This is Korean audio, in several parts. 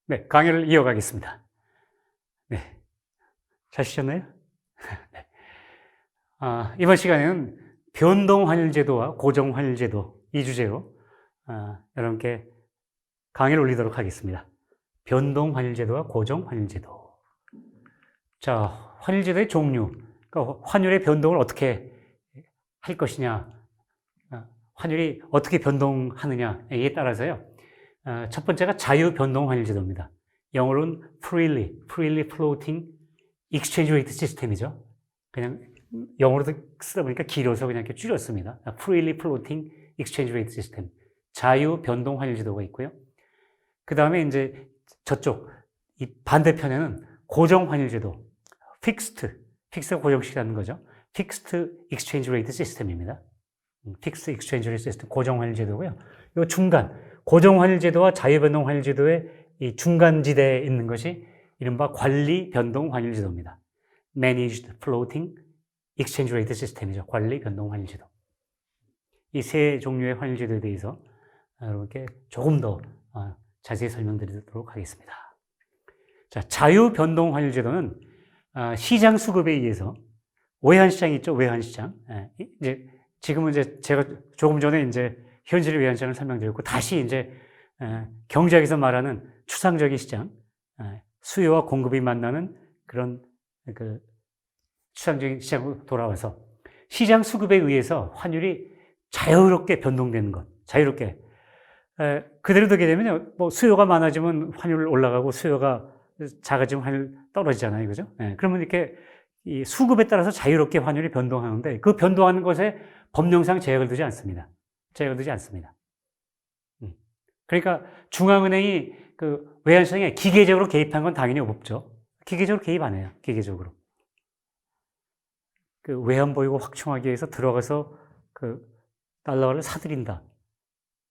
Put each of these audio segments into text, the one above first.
네, 강의를 이어가겠습니다. 네, 잘 쉬셨나요? 네. 이번 시간에는 변동환율제도와 고정환율제도 이 주제로 여러분께 강의를 올리도록 하겠습니다. 변동환율제도와 고정환율제도. 자, 환율제도의 종류, 그러니까 환율의 변동을 어떻게 할 것이냐, 환율이 어떻게 변동하느냐에 따라서요. 첫 번째가 자유변동환율제도입니다. 영어로는 freely floating exchange rate system이죠. 그냥 영어로도 쓰다 보니까 길어서 그냥 이렇게 줄였습니다. freely floating exchange rate system. 자유변동환율제도가 있고요. 그 다음에 이제 저쪽, 이 반대편에는 고정환율제도. fixed가 고정식이라는 거죠. fixed exchange rate system입니다. fixed exchange rate system, 고정환율제도고요. 이 중간, 고정환율제도와 자유변동환율제도의 이 중간지대에 있는 것이 이른바 관리변동환율제도입니다. Managed Floating Exchange Rate System이죠. 관리변동환율제도. 이 세 종류의 환율제도에 대해서 여러분께 조금 더 자세히 설명드리도록 하겠습니다. 자, 자유변동환율제도는 시장 수급에 의해서 외환시장이 있죠. 외환시장. 지금은 제가 조금 전에 현실의 외환시장을 설명드렸고, 다시 경제학에서 말하는 추상적인 시장, 수요와 공급이 만나는 그런 추상적인 시장으로 돌아와서 시장 수급에 의해서 환율이 자유롭게 변동되는 것, 자유롭게. 그대로 되게 되면 수요가 많아지면 환율 올라가고 수요가 작아지면 환율 떨어지잖아요. 그죠? 그러면 이렇게 이 수급에 따라서 자유롭게 환율이 변동하는데 그 변동하는 것에 법령상 제약을 두지 않습니다. 그러니까 중앙은행이 그 외환시장에 기계적으로 개입한 건 당연히 없죠. 기계적으로 개입 안 해요. 기계적으로. 그 외환 보유고 확충하기 위해서 들어가서 그 달러를 사들인다.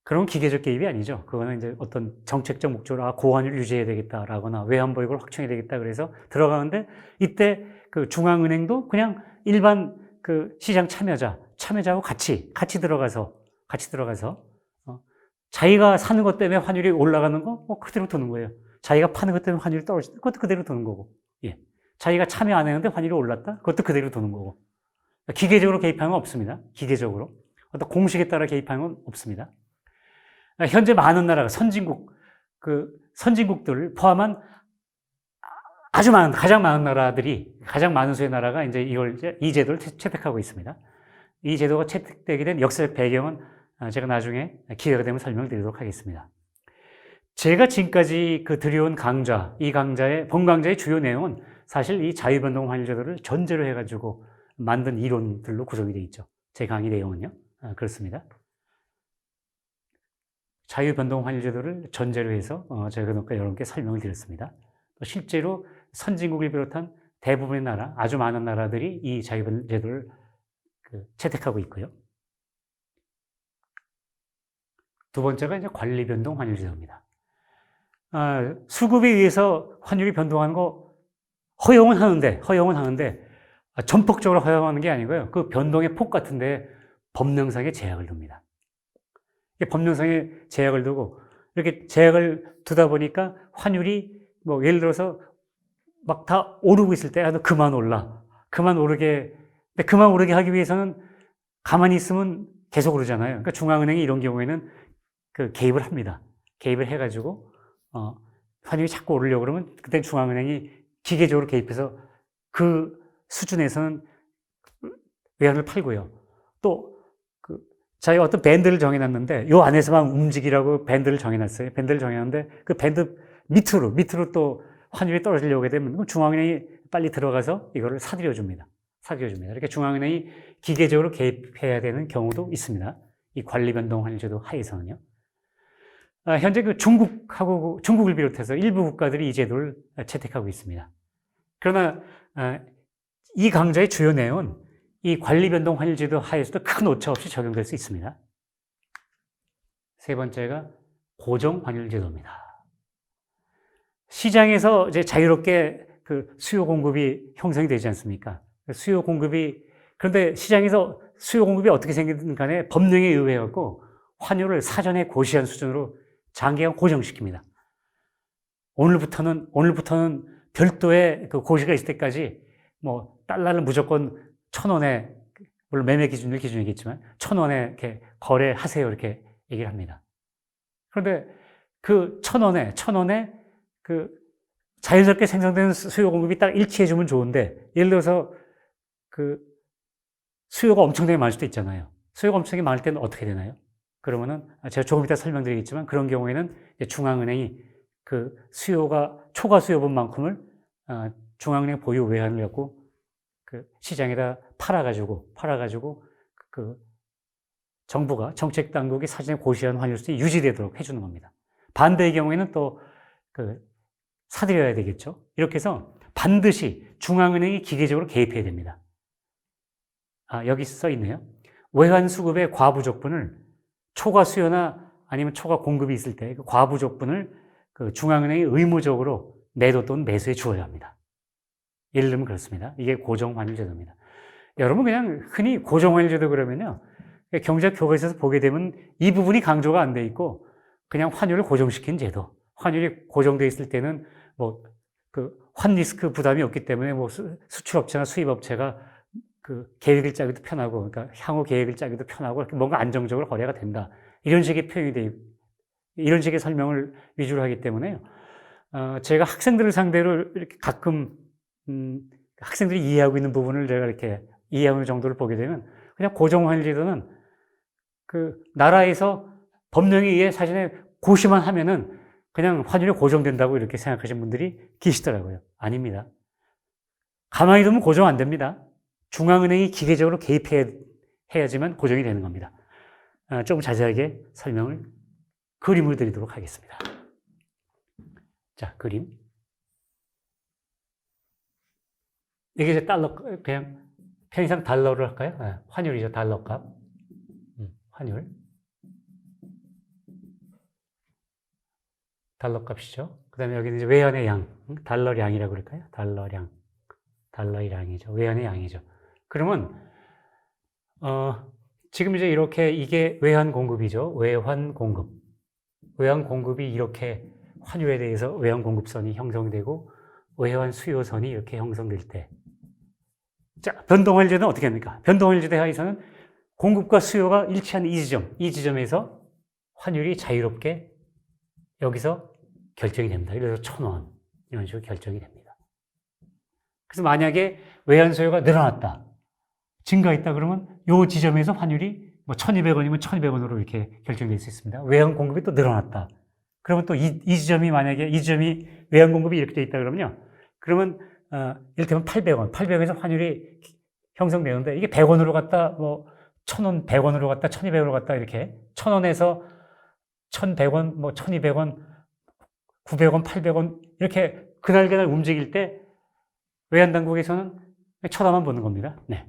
그런 기계적 개입이 아니죠. 그거는 어떤 정책적 목적으로 고환율을 유지해야 되겠다라거나 외환 보유고를 확충해야 되겠다 그래서 들어가는데 이때 그 중앙은행도 그냥 일반 그 시장 참여자하고 같이 들어가서 자기가 사는 것 때문에 환율이 올라가는 거 그대로 두는 거예요. 자기가 파는 것 때문에 환율이 떨어진다. 그것도 그대로 두는 거고. 예. 자기가 참여 안 했는데 환율이 올랐다. 그것도 그대로 두는 거고. 기계적으로 개입하는 건 없습니다. 기계적으로. 어떤 공식에 따라 개입하는 건 없습니다. 현재 많은 나라가 선진국들을 포함한 가장 많은 나라들이, 가장 많은 수의 나라가 이 제도를 채택하고 있습니다. 이 제도가 채택되게 된 역사적 배경은 제가 나중에 기회가 되면 설명드리도록 하겠습니다. 제가 지금까지 드려온 본 강좌의 주요 내용은 사실 이 자유변동환율제도를 전제로 해가지고 만든 이론들로 구성이 되어 있죠. 제 강의 내용은요. 그렇습니다. 자유변동환율제도를 전제로 해서 제가 여러분께 설명을 드렸습니다. 실제로 선진국을 비롯한 대부분의 나라, 아주 많은 나라들이 이 자유변동제도를 채택하고 있고요. 두 번째가 관리변동 환율제도입니다. 수급에 의해서 환율이 변동하는 거 허용은 하는데 전폭적으로 허용하는 게 아니고요. 그 변동의 폭 같은데 법령상에 제약을 둡니다. 법령상에 제약을 두고 이렇게 제약을 두다 보니까 환율이 예를 들어서 막 다 오르고 있을 때 너 그만 오르게 하기 위해서는 가만히 있으면 계속 오르잖아요. 그러니까 중앙은행이 이런 경우에는 개입을 합니다. 개입을 해가지고 환율이 자꾸 오르려고 그러면 그때 중앙은행이 기계적으로 개입해서 그 수준에서는 외환을 팔고요. 또 자기가 어떤 밴드를 정해놨는데 요 안에서만 움직이라고 밴드를 정해놨어요. 밴드를 정해놨는데 그 밴드 밑으로 또 환율이 떨어지려고 하게 되면 중앙은행이 빨리 들어가서 이거를 사들여줍니다. 이렇게 중앙은행이 기계적으로 개입해야 되는 경우도 있습니다. 이 관리변동환율제도 하에서는요. 현재 중국을 비롯해서 일부 국가들이 이 제도를 채택하고 있습니다. 그러나 이 강좌의 주요 내용은 이 관리변동환율제도 하에서도 큰 오차 없이 적용될 수 있습니다. 세 번째가 고정환율제도입니다. 시장에서 자유롭게 수요 공급이 형성이 되지 않습니까? 그런데 시장에서 수요 공급이 어떻게 생기든 간에 법령에 의해 갖고 환율을 사전에 고시한 수준으로 장기간 고정시킵니다. 오늘부터는 별도의 그 고시가 있을 때까지 뭐 달러를 무조건 1,000원에, 물론 매매 기준이겠지만 1,000원에 이렇게 거래하세요 이렇게 얘기를 합니다. 그런데 그 1,000원에 그 자연스럽게 생성되는 수요 공급이 딱 일치해주면 좋은데, 예를 들어서 그 수요가 엄청나게 많을 수도 있잖아요. 수요가 엄청나게 많을 때는 어떻게 되나요? 그러면은 제가 조금 이따 설명드리겠지만, 그런 경우에는 중앙은행이 그 수요가 초과 수요분만큼을 중앙은행 보유 외환을 갖고 그 시장에다 팔아가지고 그 정부가, 정책 당국이 사전에 고시한 환율수준이 유지되도록 해주는 겁니다. 반대의 경우에는 또 그 사들여야 되겠죠. 이렇게 해서 반드시 중앙은행이 기계적으로 개입해야 됩니다. 여기 써 있네요. 외환 수급의 과부족분을 초과 수요나 아니면 초과 공급이 있을 때 그 과부족분을 그 중앙은행이 의무적으로 매도 또는 매수에 주어야 합니다. 예를 들면 그렇습니다. 이게 고정환율제도입니다. 여러분 그냥 흔히 고정환율제도 그러면요, 경제학 교과서에서 보게 되면 이 부분이 강조가 안 돼 있고 그냥 환율을 고정시킨 제도. 환율이 고정돼 있을 때는 뭐 그 환리스크 부담이 없기 때문에 뭐 수출업체나 수입업체가 그 계획을 짜기도 편하고, 그러니까 향후 계획을 짜기도 편하고, 뭔가 안정적으로 거래가 된다. 이런 식의 표현이 이런 식의 설명을 위주로 하기 때문에요. 제가 학생들을 상대로 이렇게 가끔 학생들이 이해하고 있는 부분을 제가 이렇게 이해하는 정도를 보게 되면, 그냥 고정환율제도는 그 나라에서 법령에 의해 사전에 고시만 하면은 그냥 환율이 고정된다고 이렇게 생각하시는 분들이 계시더라고요. 아닙니다. 가만히 두면 고정 안 됩니다. 중앙은행이 기계적으로 개입해야지만 고정이 되는 겁니다. 조금 자세하게 설명을, 그림을 드리도록 하겠습니다. 자, 그림. 이게 이제 달러, 그냥 편의상 달러를 할까요? 환율이죠, 달러 값. 환율. 달러 값이죠. 그 다음에 여기는 이제 외환의 양, 달러량이라고 그럴까요? 달러량. 달러의 양이죠. 외환의 양이죠. 그러면, 지금 이제 이렇게 이게 외환 공급이죠. 외환 공급. 외환 공급이 이렇게 환율에 대해서 외환 공급선이 형성되고 외환 수요선이 이렇게 형성될 때. 자, 변동환율제도는 어떻게 합니까? 변동환율제도 하에서는 공급과 수요가 일치하는 이 지점에서 환율이 자유롭게 여기서 결정이 됩니다. 그래서 1,000원 이런 식으로 결정이 됩니다. 그래서 만약에 외환 수요가 늘어났다, 증가했다 그러면 이 지점에서 환율이 뭐 1,200원이면 1,200원으로 이렇게 결정될 수 있습니다. 외환 공급이 또 늘어났다. 그러면 또 이 지점이 만약에 이 지점이 외환 공급이 이렇게 돼 있다 그러면요. 그러면 이를테면 800원에서 환율이 형성되는데 이게 100원으로 갔다 뭐 1,000원, 100원으로 갔다 1,200원으로 갔다 이렇게 1,000원에서 1,100원, 뭐 1,200원, 900원, 800원 이렇게 그날 움직일 때 외환 당국에서는 쳐다만 보는 겁니다. 네.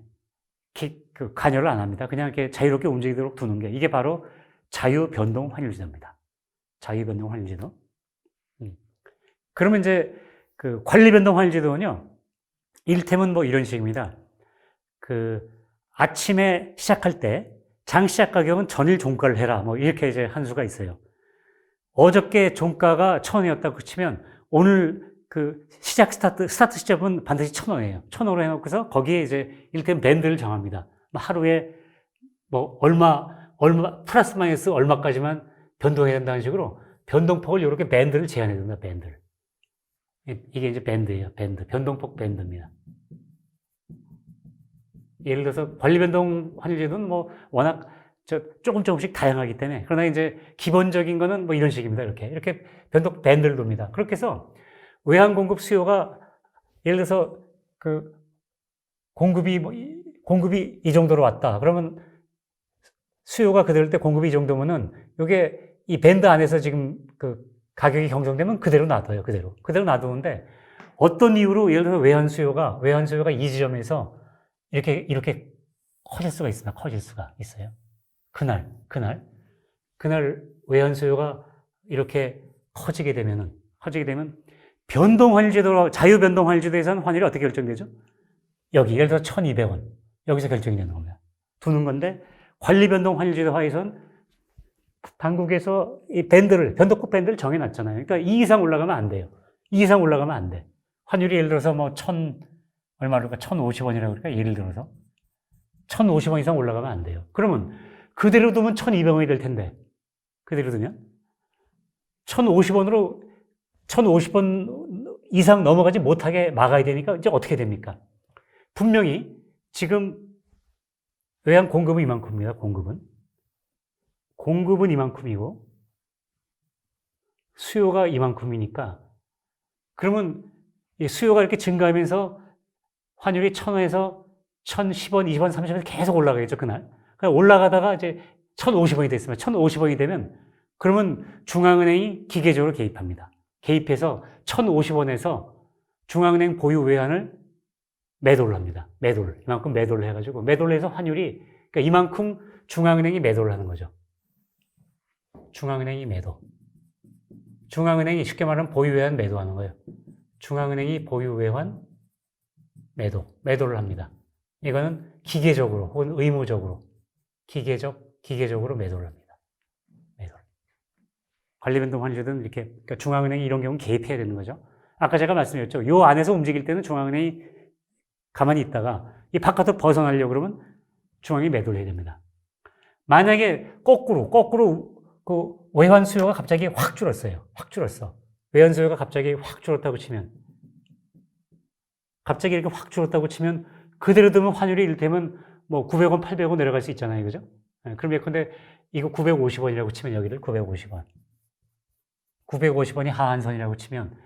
그 관여를 안 합니다. 그냥 이렇게 자유롭게 움직이도록 두는 게 이게 바로 자유변동 환율제도입니다. 자유변동 환율제도. 그러면 이제 그 관리변동 환율제도는요, 이를테면 뭐 이런 식입니다. 그 아침에 시작할 때 장 시작 가격은 전일 종가를 해라. 뭐 이렇게 이제 한 수가 있어요. 어저께 종가가 1,000원이었다고 치면 오늘 그 스타트 시점은 반드시 1,000원이에요. 1,000원으로 해놓고서 거기에 이제 이를테면 밴드를 정합니다. 하루에 뭐 얼마 플러스 마이너스 얼마까지만 변동해야 된다는 식으로 변동폭을 이렇게 밴드를 제한해 줍니다. 밴드를. 이게 이제 밴드예요. 변동폭 밴드입니다. 예를 들어서 관리변동 환율제도는 뭐 워낙 조금씩 다양하기 때문에, 그러나 이제 기본적인 거는 뭐 이런 식입니다. 이렇게 변동 밴드를 둡니다. 그렇게 해서 외환 공급 수요가 예를 들어서 그 공급이 이 정도로 왔다. 그러면 수요가 그대로 때 공급이 이 정도면은 요게 이 밴드 안에서 지금 그 가격이 형성되면 그대로 놔둬요. 그대로 놔두는데 어떤 이유로 예를 들어서 외환 수요가 이 지점에서 이렇게 커질 수가 있습니다. 커질 수가 있어요. 그날 외환 수요가 이렇게 커지게 되면 변동환율제도, 자유변동환율제도에서는 환율이 어떻게 결정되죠? 여기 예를 들어 1,200원 여기서 결정이 되는 겁니다. 두는 건데 관리변동환율제도 하에서는 당국에서 이 변동급 밴드를 정해놨잖아요. 그러니까 2 이상 올라가면 안 돼요. 2 이상 올라가면 안 돼. 환율이 예를 들어서 뭐 얼마로 1,050원이라고 그럴까? 예를 들어서 1,050원 이상 올라가면 안 돼요. 그러면 그대로 두면 1,200원이 될 텐데, 그대로 두면 1,050원 이상 넘어가지 못하게 막아야 되니까 이제 어떻게 됩니까? 분명히 지금 외환 공급은 이만큼입니다. 공급은 이만큼이고 수요가 이만큼이니까, 그러면 이 수요가 이렇게 증가하면서 환율이 1,000원에서 1,010원, 20원, 30원 계속 올라가겠죠, 그날. 그러니까 올라가다가 이제 1,050원이 됐으면 1,050원이 되면 그러면 중앙은행이 기계적으로 개입합니다. 개입해서 1,050원에서 중앙은행 보유 외환을 매도를 합니다. 이만큼 매도를 해가지고, 매도를 해서 환율이, 그러니까 이만큼 중앙은행이 매도를 하는 거죠. 중앙은행이 매도. 중앙은행이 쉽게 말하면 보유 외환 매도하는 거예요. 중앙은행이 보유 외환 매도를 합니다. 이거는 기계적으로 혹은 의무적으로, 기계적으로 매도를 합니다. 관리변동 환율은 이렇게, 그러니까 중앙은행이 이런 경우는 개입해야 되는 거죠. 아까 제가 말씀드렸죠. 요 안에서 움직일 때는 중앙은행이 가만히 있다가 이 바깥으로 벗어나려고 그러면 중앙이 매도를 해야 됩니다. 만약에 거꾸로 그 외환 수요가 갑자기 확 줄었어요. 외환 수요가 갑자기 확 줄었다고 치면, 갑자기 이렇게 확 줄었다고 치면 그대로 두면 환율이 이를테면 뭐 900원, 800원 내려갈 수 있잖아요. 그죠? 그럼 예컨대 이거 950원이라고 치면, 여기를 950원. 950원이 하한선이라고 치면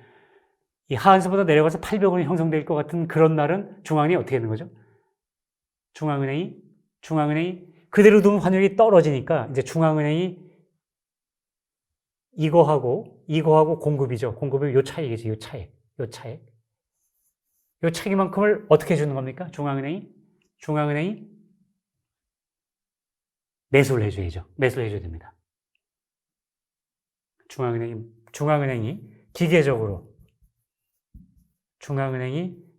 이 하한선보다 내려가서 800원이 형성될 것 같은 그런 날은 중앙은행이 어떻게 하는 거죠? 중앙은행이 그대로 두면 환율이 떨어지니까 이제 중앙은행이 이거하고 공급이죠. 공급이 요 차이겠죠. 요 차이만큼을 어떻게 주는 겁니까? 중앙은행이 매수를 해줘야죠. 매수를 해줘야 됩니다. 중앙은행이 기계적으로,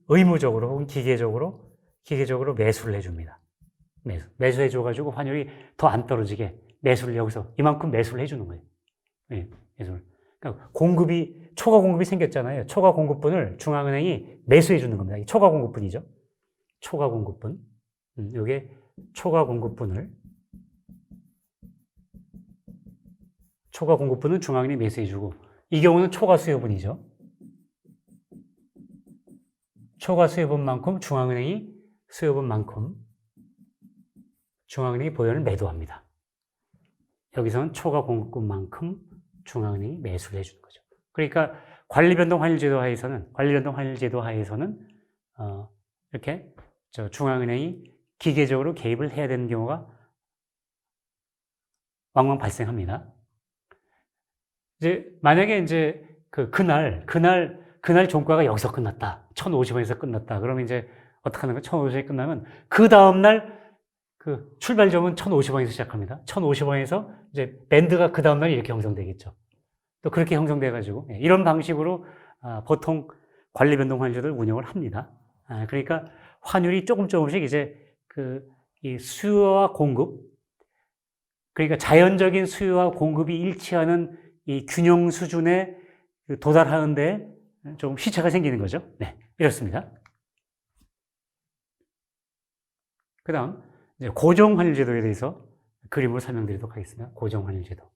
의무적으로 혹은 기계적으로 매수를 해줍니다. 매수해줘가지고 환율이 더 안 떨어지게 매수를 여기서 이만큼 매수를 해주는 거예요. 네, 매수를. 그러니까 초과 공급이 생겼잖아요. 초과 공급분을 중앙은행이 매수해주는 겁니다. 이 초과 공급분이죠. 초과 공급분. 이게 초과 공급분은 중앙은행이 매수해주고, 이 경우는 초과 수요분이죠. 초과 수요분만큼 중앙은행이 보유를 매도합니다. 여기서는 초과 공급분만큼 중앙은행이 매수를 해주는 거죠. 그러니까 관리변동 환율제도 하에서는 이렇게 중앙은행이 기계적으로 개입을 해야 되는 경우가 왕왕 발생합니다. 이제 만약에 이제 그날 종가가 여기서 끝났다. 1,050원에서 끝났다. 그러면 이제 어떻게 하는 거예요? 1,050원이 끝나면 그 다음날 그 출발점은 1,050원에서 시작합니다. 1,050원에서 이제 밴드가 그 다음날 이렇게 형성되겠죠. 또 그렇게 형성돼가지고 이런 방식으로 보통 관리변동 환율을 운영을 합니다. 그러니까 환율이 조금씩 이제 이 수요와 공급, 그러니까 자연적인 수요와 공급이 일치하는 이 균형 수준에 도달하는데 좀 시차가 생기는 거죠. 네, 이렇습니다. 그 다음, 이제 고정환율제도에 대해서 그림으로 설명드리도록 하겠습니다. 고정환율제도.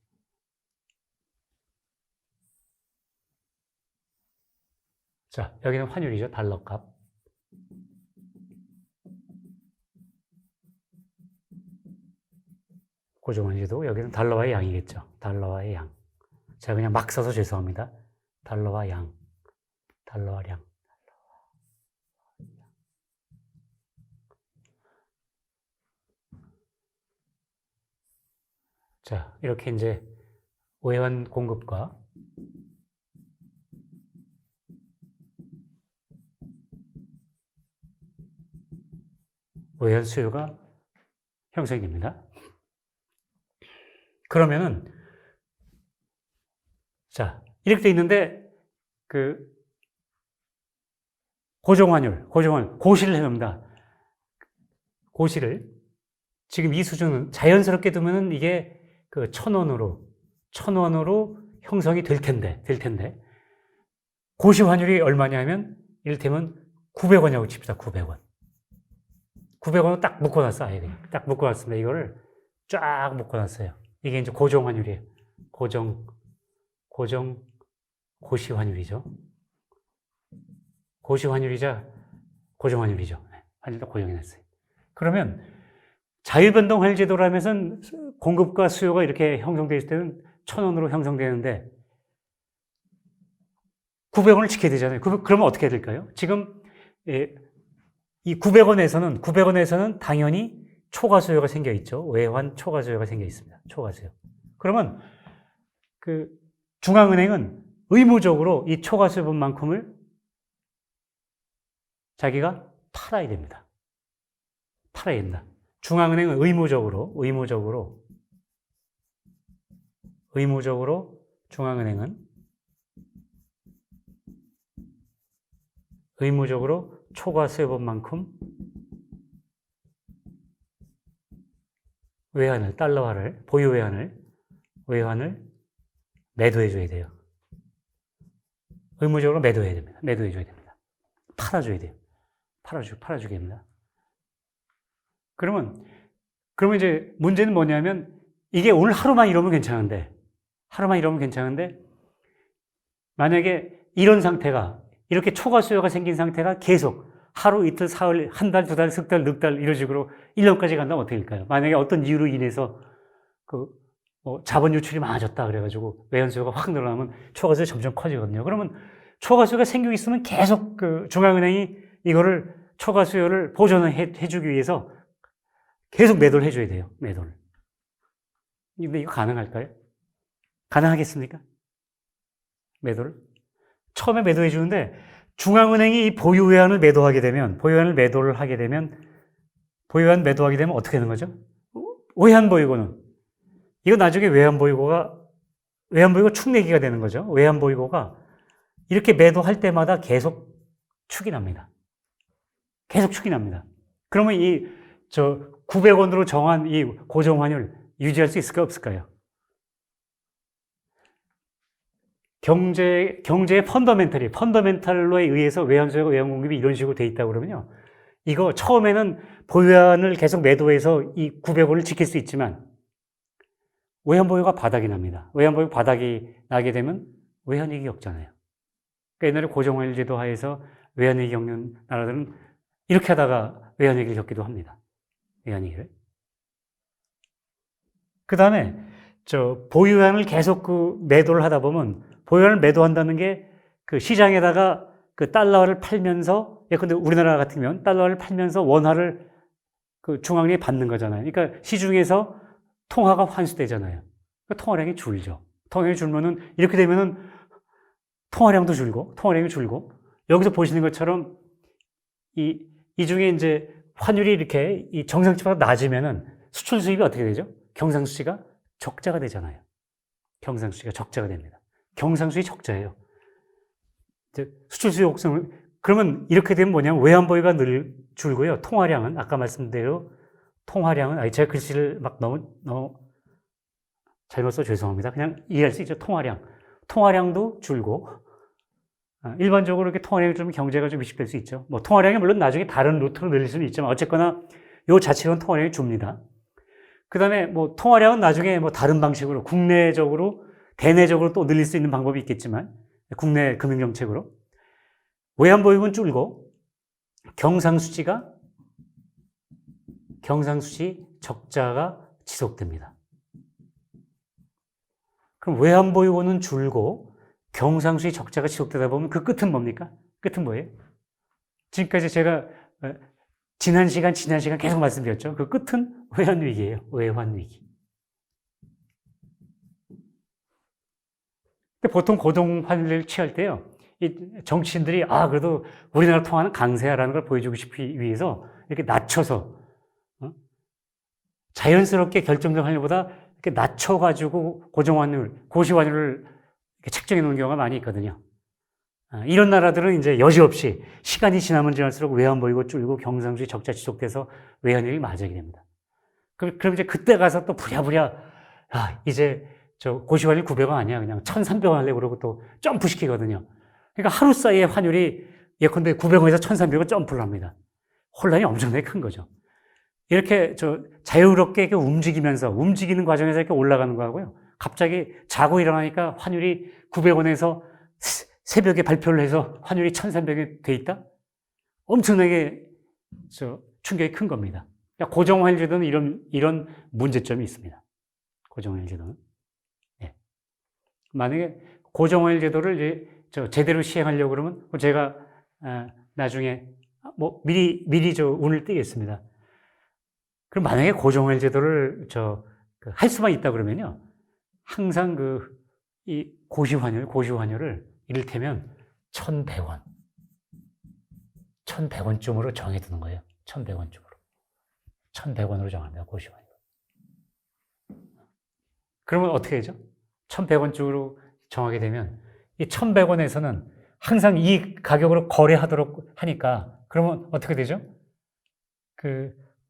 자, 여기는 환율이죠. 달러 값. 고정환율제도, 여기는 달러와의 양이겠죠. 달러와의 양. 제가 그냥 막 써서 죄송합니다. 달러와 양. 자, 이렇게 이제 외환 공급과 외환 수요가 형성이 됩니다. 그러면은, 자, 이렇게 돼 있는데, 고정환율, 고시를 해놓습니다. 고시를. 지금 이 수준은 자연스럽게 두면은 이게 그 1,000원으로 형성이 될 텐데. 고시 환율이 얼마냐면 이를테면 900원이라고 칩시다. 900원. 900원을 딱 묶어놨어. 아예 그냥. 딱 묶어놨습니다. 이거를 쫙 묶어놨어요. 이게 이제 고정 환율이에요. 고시 환율이죠. 고시 환율이자 고정 환율이죠. 환율 다 고정해놨어요. 그러면 자유변동 환율 제도라면서 공급과 수요가 이렇게 형성되어 있을 때는 1,000원으로 형성되는데 900원을 지켜야 되잖아요. 그러면 어떻게 해야 될까요? 지금 이 900원에서는 당연히 초과 수요가 생겨 있죠. 외환 초과 수요가 생겨 있습니다. 초과 수요. 그러면 그 중앙은행은 의무적으로 이 초과 수요분만큼을 자기가 팔아야 됩니다. 팔아야 된다. 중앙은행은 의무적으로 중앙은행은 의무적으로 초과 수요분만큼 외환을, 달러화를, 보유 외환을 매도해줘야 돼요. 의무적으로 매도해줘야 됩니다. 팔아줘야 돼요. 팔아주게 됩니다. 그러면 이제 문제는 뭐냐면 이게 오늘 하루만 이러면 괜찮은데 만약에 이런 상태가 이렇게 초과 수요가 생긴 상태가 계속 하루, 이틀, 사흘, 한 달, 두 달, 석 달, 넉 달 이런 식으로 1년까지 간다면 어떻게 될까요? 만약에 어떤 이유로 인해서 자본 유출이 많아졌다 그래가지고 외환 수요가 확 늘어나면 초과 수요가 점점 커지거든요. 그러면 초과 수요가 생기고 있으면 계속 그 중앙은행이 이거를 초과 수요를 보존을 해주기 위해서 계속 매도를 해줘야 돼요. 매도를. 근데 이거 가능할까요? 가능하겠습니까? 매도를? 처음에 매도해 주는데 중앙은행이 이 보유 외환을 매도하게 되면 어떻게 되는 거죠? 외환 보유고는 이거 나중에 외환 보유고 축내기가 되는 거죠. 외환 보유고가 이렇게 매도할 때마다 계속 축이 납니다. 그러면 900원으로 정한 이 고정 환율 유지할 수 있을까요? 없을까요? 경제의 펀더멘탈로에 의해서 외환 수요가 외환 공급이 이런 식으로 돼 있다고 그러면요. 이거 처음에는 보유환을 계속 매도해서 이 900원을 지킬 수 있지만 외환 보유가 바닥이 납니다. 외환 보유 바닥이 나게 되면 외환위기 겪잖아요. 그러니까 옛날에 고정환율 제도 하에서 외환위기 겪는 나라들은 이렇게 하다가 외환위기를 겪기도 합니다. 외환위기를. 그 다음에 보유환을 계속 매도를 하다 보면 보유환을 매도한다는 게 그 시장에다가 그 달러를 팔면서 예컨대 우리나라 같으면 달러를 팔면서 원화를 그 중앙은행이 받는 거잖아요. 그러니까 시중에서 통화가 환수되잖아요. 그러니까 통화량이 줄죠. 통화량이 줄면은 이렇게 되면은 통화량이 줄고 여기서 보시는 것처럼 이 중에 이제 환율이 이렇게 이 정상치보다 낮으면은 수출 수입이 어떻게 되죠? 경상수지가 적자가 되잖아요. 경상수지가 적자가 됩니다. 경상수지 적자예요. 이제 수출 수요 곡선을 그러면 이렇게 되면 뭐냐면 외환 보유가 줄고요. 통화량은 아까 말씀대로 제가 글씨를 막 너무 잘못 써 죄송합니다. 그냥 이해할 수 있죠. 통화량도 줄고 일반적으로 이렇게 통화량이 줄면 경제가 좀 위축될 수 있죠. 뭐 통화량이 물론 나중에 다른 루트로 늘릴 수는 있지만 어쨌거나 요 자체로는 통화량이 줍니다. 그 다음에 뭐 통화량은 나중에 뭐 다른 방식으로 대내적으로 또 늘릴 수 있는 방법이 있겠지만 국내 금융정책으로 외환 보유는 줄고 경상수지 적자가 지속됩니다. 그럼 외환 보유고는 줄고 경상수지 적자가 지속되다 보면 그 끝은 뭡니까? 끝은 뭐예요? 지금까지 제가 지난 시간 계속 말씀드렸죠. 그 끝은 외환위기예요. 외환위기. 보통 고정환율을 취할 때요. 이 정치인들이 그래도 우리나라 통화는 강세야라는 걸 보여주고 싶기 위해서 이렇게 낮춰서 자연스럽게 결정된 환율보다 이렇게 낮춰가지고 고시환율을 이렇게 책정해 놓은 경우가 많이 있거든요. 이런 나라들은 이제 여지없이 시간이 지나면 지날수록 외환 보유고 줄고 경상수지 적자 지속돼서 외환위기 맞게 됩니다. 그럼 이제 그때 가서 또 부랴부랴 이제 저 고시환율 900원 아니야. 그냥 1,300원 하려고 그러고 또 점프 시키거든요. 그러니까 하루 사이에 환율이 예컨대 900원에서 1,300원 점프를 합니다. 혼란이 엄청나게 큰 거죠. 이렇게 자유롭게 이렇게 움직이는 과정에서 이렇게 올라가는 거하고요. 갑자기 자고 일어나니까 환율이 900원에서 새벽에 발표를 해서 환율이 1,300원이 돼 있다? 엄청나게 충격이 큰 겁니다. 그러니까 고정환율 제도는 이런 문제점이 있습니다. 고정환율 제도는. 네. 만약에 고정환율 제도를 이제 제대로 시행하려고 그러면 제가 나중에 미리 운을 띄겠습니다. 그럼 만약에 고정환율 제도를 할 수만 있다 그러면요. 항상 이 고시환율을 이를테면 1,100원. 1,100원쯤으로 정해두는 거예요. 1,100원쯤으로. 1,100원으로 정합니다. 고시환율. 그러면 어떻게 되죠? 1,100원쯤으로 정하게 되면 이 1,100원에서는 항상 이 가격으로 거래하도록 하니까 그러면 어떻게 되죠?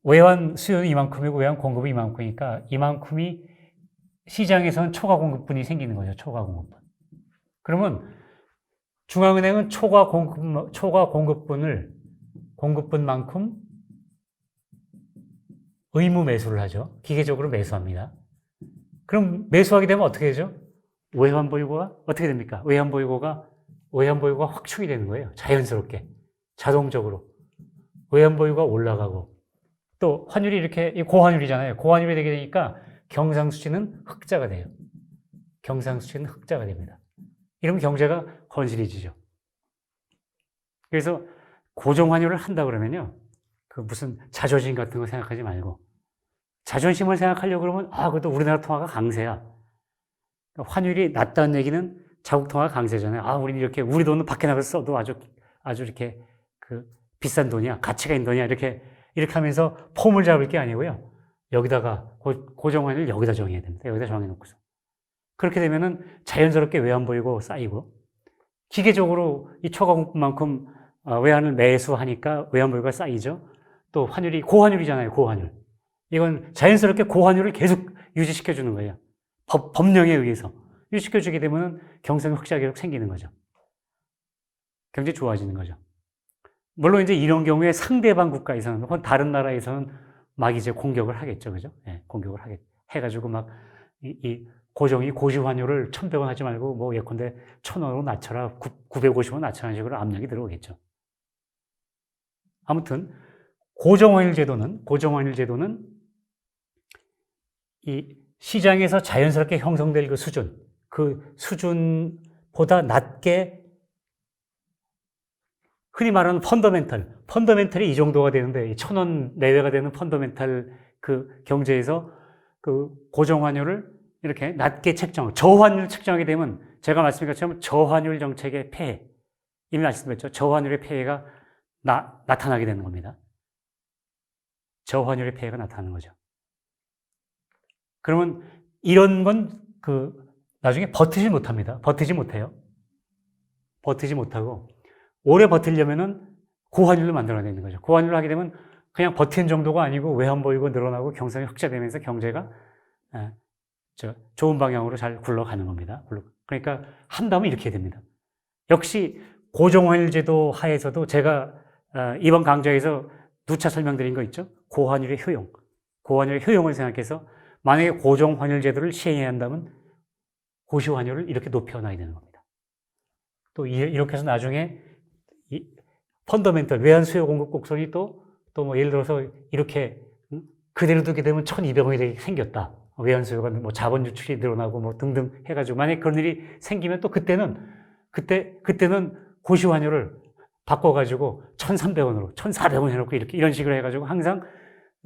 외환 수요는 이만큼이고 외환 공급은 이만큼이니까 이만큼이 시장에서는 초과 공급분이 생기는 거죠. 초과 공급분. 그러면 중앙은행은 초과 공급분만큼 의무 매수를 하죠. 기계적으로 매수합니다. 그럼 매수하게 되면 어떻게 되죠? 외환 보유고가 어떻게 됩니까? 외환 보유고가 확충이 되는 거예요. 자연스럽게. 자동적으로. 외환 보유가 올라가고 또 환율이 이렇게 고환율이잖아요. 고환율이 되게 되니까 경상수지는 흑자가 돼요. 경상수지는 흑자가 됩니다. 이러면 경제가 건실해지죠. 그래서 고정환율을 한다 그러면요. 무슨 자존심 같은 거 생각하지 말고 자존심을 생각하려고 그러면 그래도 우리나라 통화가 강세야. 환율이 낮다는 얘기는 자국 통화가 강세잖아요. 우리는 이렇게 우리 돈은 밖에 나가서 써도 아주 이렇게 비싼 돈이야. 가치가 있는 돈이야. 이렇게 하면서 폼을 잡을 게 아니고요. 여기다가 고정환율 여기다 정해야 됩니다. 여기다 정해놓고서. 그렇게 되면은 자연스럽게 외환 보이고 쌓이고 기계적으로 이 초과공급만큼 외환을 매수하니까 외환 보유가 쌓이죠. 또 환율이 고환율이잖아요. 고환율. 이건 자연스럽게 고환율을 계속 유지시켜주는 거예요. 법령에 의해서 유지시켜주게 되면 경상 흑자가 계속 생기는 거죠. 경제 좋아지는 거죠. 물론 이제 이런 경우에 상대방 국가에서는 혹은 다른 나라에서는 막 이제 공격을 하겠죠. 그죠? 네, 공격을 해가지고 막 고시환율을 1,100원 하지 말고 예컨대 1,000원으로 낮춰라. 950원 낮춰라는 식으로 압력이 들어오겠죠. 아무튼 고정환율 제도는 이 시장에서 자연스럽게 형성될 그 수준보다 낮게 흔히 말하는 펀더멘털이 이 정도가 되는데 1,000원 내외가 되는 펀더멘털 경제에서 고정환율을 이렇게 낮게 저환율 책정하게 되면 제가 말씀드린 것처럼 저환율 정책의 폐해, 이미 말씀드렸죠. 저환율의 폐해가 나타나게 되는 겁니다. 저환율의 폐해가 나타나는 거죠. 그러면 이런 건 나중에 버티지 못합니다. 버티지 못해요. 버티지 못하고 오래 버티려면은 고환율로 만들어야 되는 거죠. 고환율로 하게 되면 그냥 버티는 정도가 아니고 외환 보유고 늘어나고 경상이 흑자되면서 경제가 좋은 방향으로 잘 굴러가는 겁니다. 그러니까 한다면 이렇게 됩니다. 역시 고정환율 제도 하에서도 제가 이번 강좌에서 누차 설명드린 거 있죠? 고환율의 효용. 고환율의 효용을 생각해서 만약에 고정환율 제도를 시행해야 한다면 고시환율을 이렇게 높여놔야 되는 겁니다. 또 이렇게 해서 나중에 펀더멘털, 외환 수요 공급 곡선이 또 예를 들어서 이렇게 그대로 두게 되면 1,200원이 생겼다. 외환 수요가 자본 유출이 늘어나고 등등 해가지고 만약에 그런 일이 생기면 또 그때는 고시환율을 바꿔가지고 1,300원으로 1,400원 해놓고 이런 식으로 해가지고 항상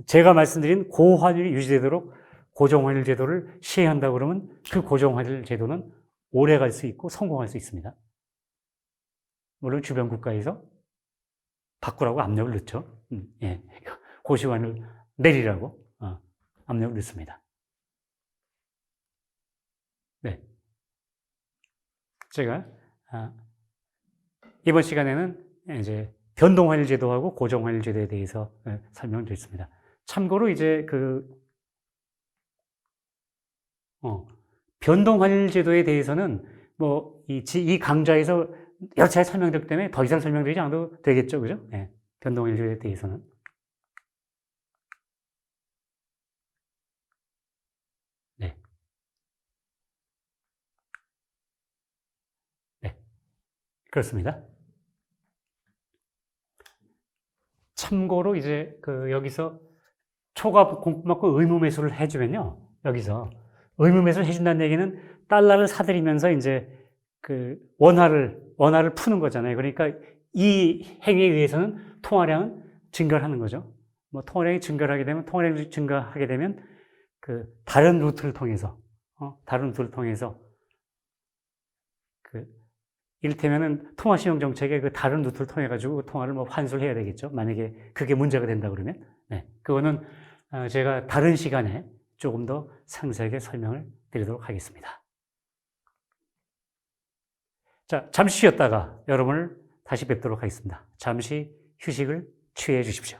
제가 말씀드린 고환율이 유지되도록 고정환율 제도를 시행한다 그러면 그 고정환율 제도는 오래 갈 수 있고 성공할 수 있습니다. 물론 주변 국가에서 바꾸라고 압력을 넣죠. 예. 고시환율 내리라고 압력을 넣습니다. 네. 제가 이번 시간에는 이제 변동환율 제도하고 고정환율 제도에 대해서 설명을 드렸습니다. 참고로 이제 변동 환율 제도에 대해서는 뭐 이 강좌에서 여러 차례 설명드렸기 때문에 더 이상 설명드리지 않아도 되겠죠, 그죠? 네, 변동 환율 제도에 대해서는. 네. 네. 그렇습니다. 참고로 이제 여기서 초과 공급받고 의무 매수를 해주면요. 여기서 의무 매수를 해준다는 얘기는 달러를 사들이면서 이제 원화를 푸는 거잖아요. 그러니까 이 행위에 의해서는 통화량은 증가를 하는 거죠. 뭐 통화량이 증가하게 되면 다른 루트를 통해서 이를테면은 통화신용 정책의 다른 루트를 통해 가지고 통화를 뭐 환수를 해야 되겠죠. 만약에 그게 문제가 된다 그러면. 네. 그거는 제가 다른 시간에 조금 더 상세하게 설명을 드리도록 하겠습니다. 자, 잠시 쉬었다가 여러분을 다시 뵙도록 하겠습니다. 잠시 휴식을 취해 주십시오.